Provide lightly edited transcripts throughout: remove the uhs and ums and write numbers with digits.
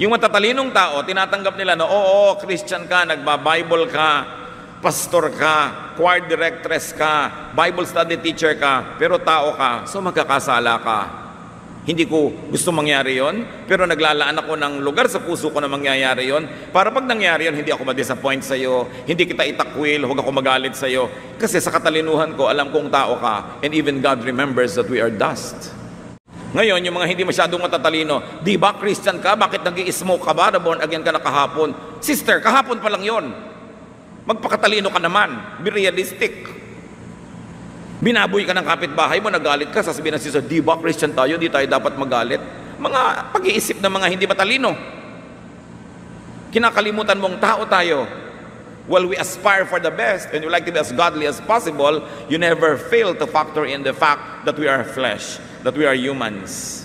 Yung matatalinong tao, tinatanggap nila na, oo, Christian ka, nagba-Bible ka, pastor ka, choir directress ka, Bible study teacher ka, pero tao ka, so magkakasala ka. Hindi ko gusto mangyari yon, pero naglalaan ako ng lugar sa puso ko na mangyayari yon, para pag nangyari yon, hindi ako ma-disappoint sa'yo, hindi kita itakwil, huwag ako magalit sa'yo. Kasi sa katalinuhan ko, alam kong tao ka, and even God remembers that we are dust. Ngayon, yung mga hindi masyadong matatalino, di ba Christian ka? Bakit nag-i-smoke ka ba? Born again ka na kahapon? Sister, kahapon pa lang yon. Magpakatalino ka naman. Be realistic. Binaboy ka ng kapitbahay mo, nagalit ka, sasabihin ng sister, di ba Christian tayo, di tayo dapat magalit? Mga pag-iisip ng mga hindi matalino. Kinakalimutan mong tao tayo. While we aspire for the best and we like to be as godly as possible, you never fail to factor in the fact that we are flesh, that we are humans.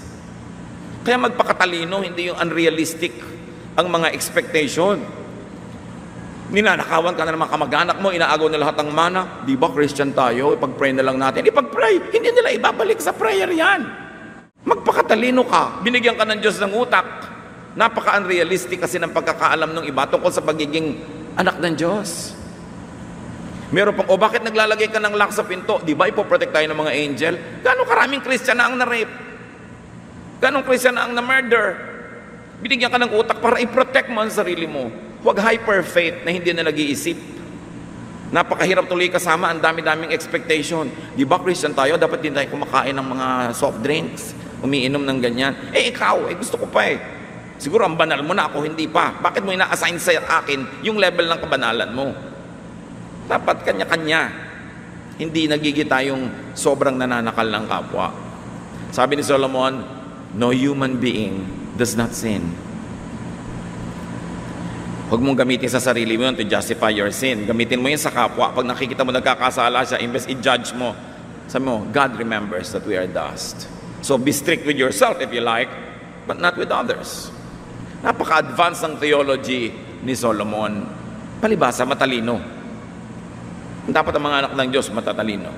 Kaya magpakatalino, hindi yung unrealistic ang mga expectation. Ninanakawan ka na ng mga kamag-anak mo, inaagaw na lahat ng mana. Di ba Christian tayo? Ipag-pray na lang natin. Ipag-pray, hindi nila ibabalik sa prayer yan. Magpakatalino ka. Binigyan ka ng Diyos ng utak. Napaka-unrealistic kasi ng pagkakaalam ng iba tungkol sa pagiging anak ng Diyos. Meron pang, bakit naglalagay ka ng lock sa pinto? Di ba ipoprotect tayo ng mga angel? Gano'ng karaming Christian na ang na-rape? Gano'ng Christian na ang na-murder? Binigyan ka ng utak para i-protect mo ang sarili mo. Huwag hyper faith na hindi na nag-iisip. Napakahirap tuloy kasama, ang dami-daming expectation. Di ba Christian tayo, dapat din tayo kumakain ng mga soft drinks, umiinom ng ganyan. Ikaw, gusto ko pa Siguro ang banal mo na, ako hindi pa. Bakit mo ina-assign sa akin yung level ng kabanalan mo? Dapat kanya-kanya. Hindi nagiging tayong sobrang nananakal ng kapwa. Sabi ni Solomon, no human being does not sin. Huwag mong gamitin sa sarili mo yun to justify your sin. Gamitin mo yun sa kapwa. Pag nakikita mo nagkakasala siya, imbes i-judge mo, sabi mo, God remembers that we are dust. So be strict with yourself if you like, but not with others. Napaka-advanced ng theology ni Solomon. Palibasa, matalino. Dapat ang mga anak ng Diyos matatalino.